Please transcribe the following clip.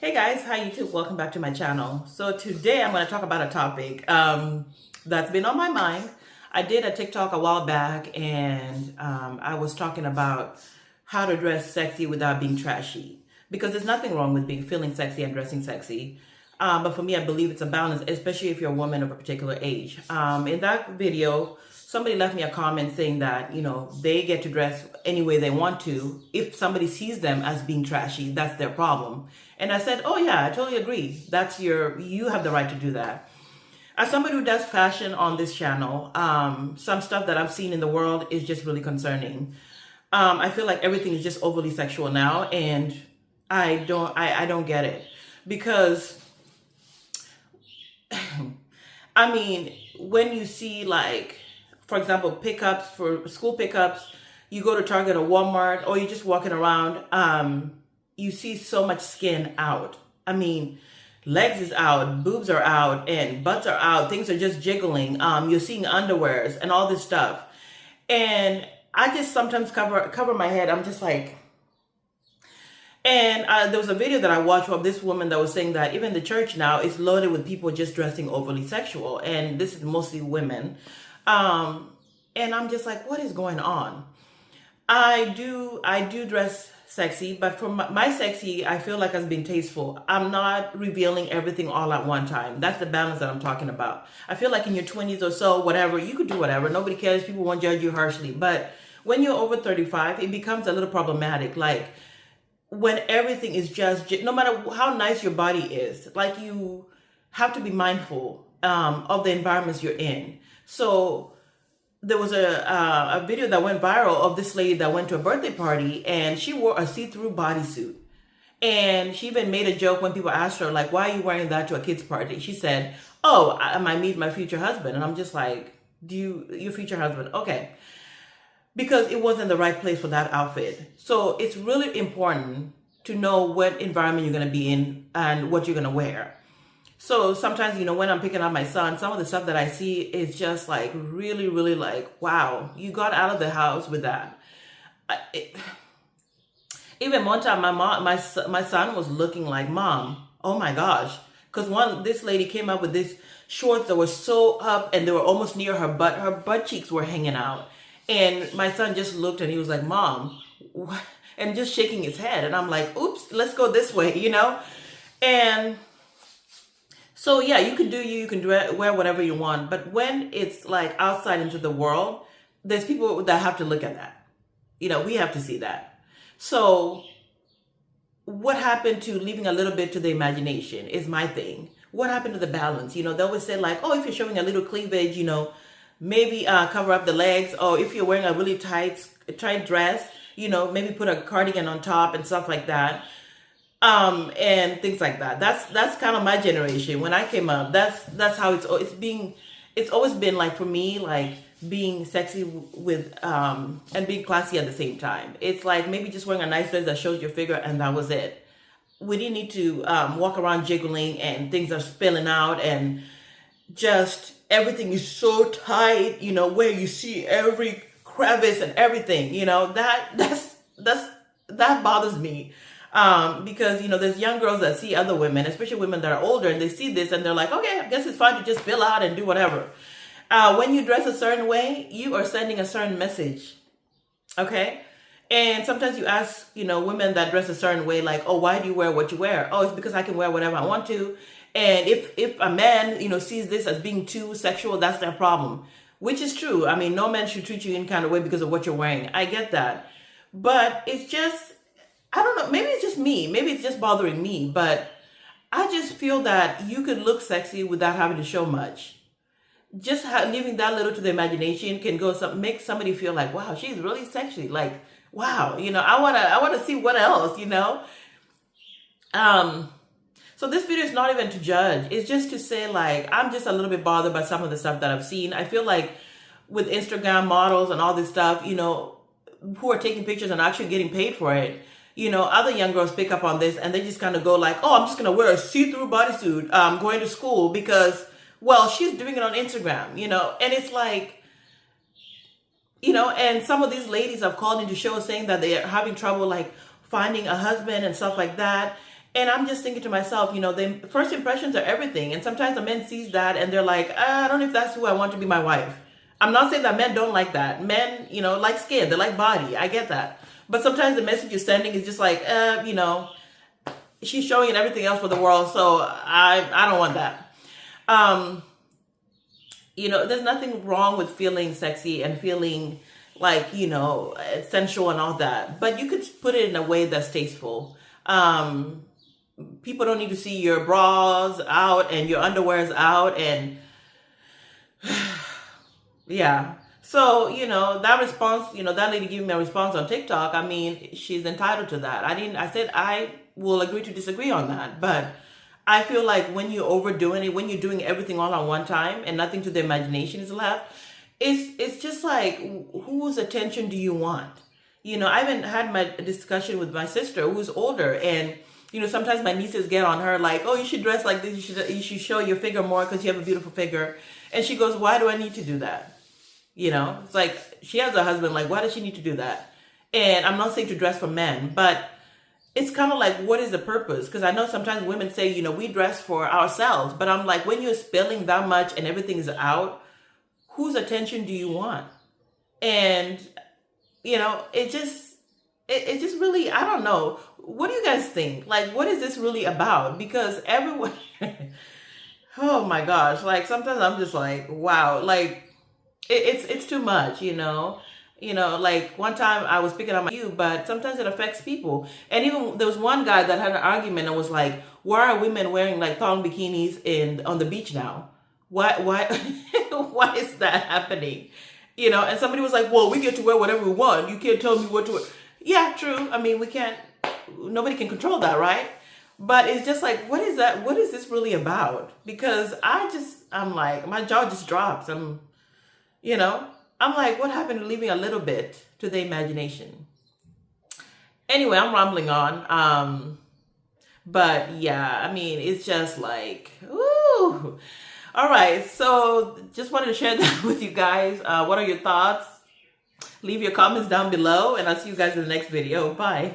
Hey guys, hi YouTube, welcome back to my channel. So today I'm going to talk about a topic that's been on my mind. I did a TikTok a while back and I was talking about how to dress sexy without being trashy. Because there's nothing wrong with feeling sexy and dressing sexy. But for me, I believe it's a balance, especially if you're a woman of a particular age. In that video, somebody left me a comment saying that, they get to dress any way they want to. If somebody sees them as being trashy, that's their problem. And I said, oh yeah, I totally agree. You have the right to do that. As somebody who does fashion on this channel, some stuff that I've seen in the world is just really concerning. I feel like everything is just overly sexual now, and I don't get it. Because, I mean, when you see, like, for example, pickups for school pickups, you go to Target or Walmart, or you're just walking around, you see so much skin out. I mean, legs is out, boobs are out, and butts are out. Things are just jiggling. You're seeing underwears and all this stuff. And I just sometimes cover my head. I'm just like, and there was a video that I watched of this woman that was saying that even the church now is loaded with people just dressing overly sexual. And this is mostly women. And I'm just like, what is going on? I do dress sexy, but for my sexy, I feel like I'm being tasteful. I'm not revealing everything all at one time. That's the balance that I'm talking about. I feel like in your 20s or so, whatever, you could do whatever. Nobody cares. People won't judge you harshly. But when you're over 35, it becomes a little problematic. Like when everything is just, no matter how nice your body is, like you have to be mindful of the environments you're in. So there was a video that went viral of this lady that went to a birthday party and she wore a see-through bodysuit. And she even made a joke when people asked her, like, why are you wearing that to a kid's party? She said, oh, I might meet my future husband. And I'm just like, your future husband? Okay. Because it wasn't the right place for that outfit. So it's really important to know what environment you're going to be in and what you're going to wear. So sometimes, when I'm picking up my son, some of the stuff that I see is just like really, really like, wow, you got out of the house with that. Even one time, my son was looking like, Mom, oh my gosh. Because this lady came up with these shorts that were so up and they were almost near her butt. Her butt cheeks were hanging out. And my son just looked and he was like, Mom, what? And just shaking his head. And I'm like, oops, let's go this way, And so yeah, you can wear whatever you want, but when it's like outside into the world, there's people that have to look at that. We have to see that. So what happened to leaving a little bit to the imagination is my thing. What happened to the balance? They always say like, oh, if you're showing a little cleavage, maybe cover up the legs, or if you're wearing a really tight dress, maybe put a cardigan on top and stuff like that. And things like that. That's kind of my generation. When I came up, that's how it's always been like for me, like being sexy with and being classy at the same time. It's like maybe just wearing a nice dress that shows your figure and that was it. We didn't need to walk around jiggling and things are spilling out and just everything is so tight, where you see every crevice and everything, that bothers me. Because, there's young girls that see other women, especially women that are older, and they see this and they're like, okay, I guess it's fine to just spill out and do whatever. When you dress a certain way, you are sending a certain message. Okay. And sometimes you ask, women that dress a certain way, like, oh, why do you wear what you wear? Oh, it's because I can wear whatever I want to. And if a man, sees this as being too sexual, that's their problem, which is true. I mean, no man should treat you in kind of way because of what you're wearing. I get that. But it's just, I don't know, maybe it's just me. Maybe it's just bothering me, but I just feel that you could look sexy without having to show much. Just leaving that little to the imagination can make somebody feel like, wow, she's really sexy. Like, wow, I want to see what else, So this video is not even to judge. It's just to say, like, I'm just a little bit bothered by some of the stuff that I've seen. I feel like with Instagram models and all this stuff, who are taking pictures and actually getting paid for it, other young girls pick up on this and they just kind of go like, oh, I'm just going to wear a see-through bodysuit going to school because, well, she's doing it on Instagram, and it's like, and some of these ladies have called into shows saying that they are having trouble like finding a husband and stuff like that. And I'm just thinking to myself, the first impressions are everything. And sometimes the men sees that and they're like, I don't know if that's who I want to be my wife. I'm not saying that men don't like that. Men, like skin, they like body. I get that. But sometimes the message you're sending is just like, she's showing and everything else for the world. So I don't want that. There's nothing wrong with feeling sexy and feeling like, sensual and all that. But you could put it in a way that's tasteful. People don't need to see your bras out and your underwear's out and yeah. So, that response, that lady giving me a response on TikTok, I mean, she's entitled to that. I said I will agree to disagree on that. But I feel like when you're overdoing it, when you're doing everything all at one time and nothing to the imagination is left, it's just like, whose attention do you want? I haven't had my discussion with my sister who's older, and sometimes my nieces get on her like, oh, you should dress like this. You should show your figure more because you have a beautiful figure. And she goes, why do I need to do that? It's like she has a husband. Like, why does she need to do that? And I'm not saying to dress for men, but it's kind of like, what is the purpose? Because I know sometimes women say, we dress for ourselves. But I'm like, when you're spilling that much and everything is out, whose attention do you want? And, it just really, I don't know. What do you guys think? Like, what is this really about? Because everyone, oh my gosh, like sometimes I'm just like, wow, like it's too much, like one time I was picking on you, but sometimes it affects people. And even there was one guy that had an argument and was like, why are women wearing like thong bikinis on the beach now? Why, why is that happening? And somebody was like, well, we get to wear whatever we want. You can't tell me what to wear. Yeah, true. I mean, nobody can control that, right? But it's just like, what is that? What is this really about? Because I'm like, my jaw just drops. I'm like, what happened to leaving a little bit to the imagination? Anyway, I'm rambling on. But yeah, I mean, it's just like, ooh. All right. So just wanted to share that with you guys. What are your thoughts? Leave your comments down below and I'll see you guys in the next video. Bye.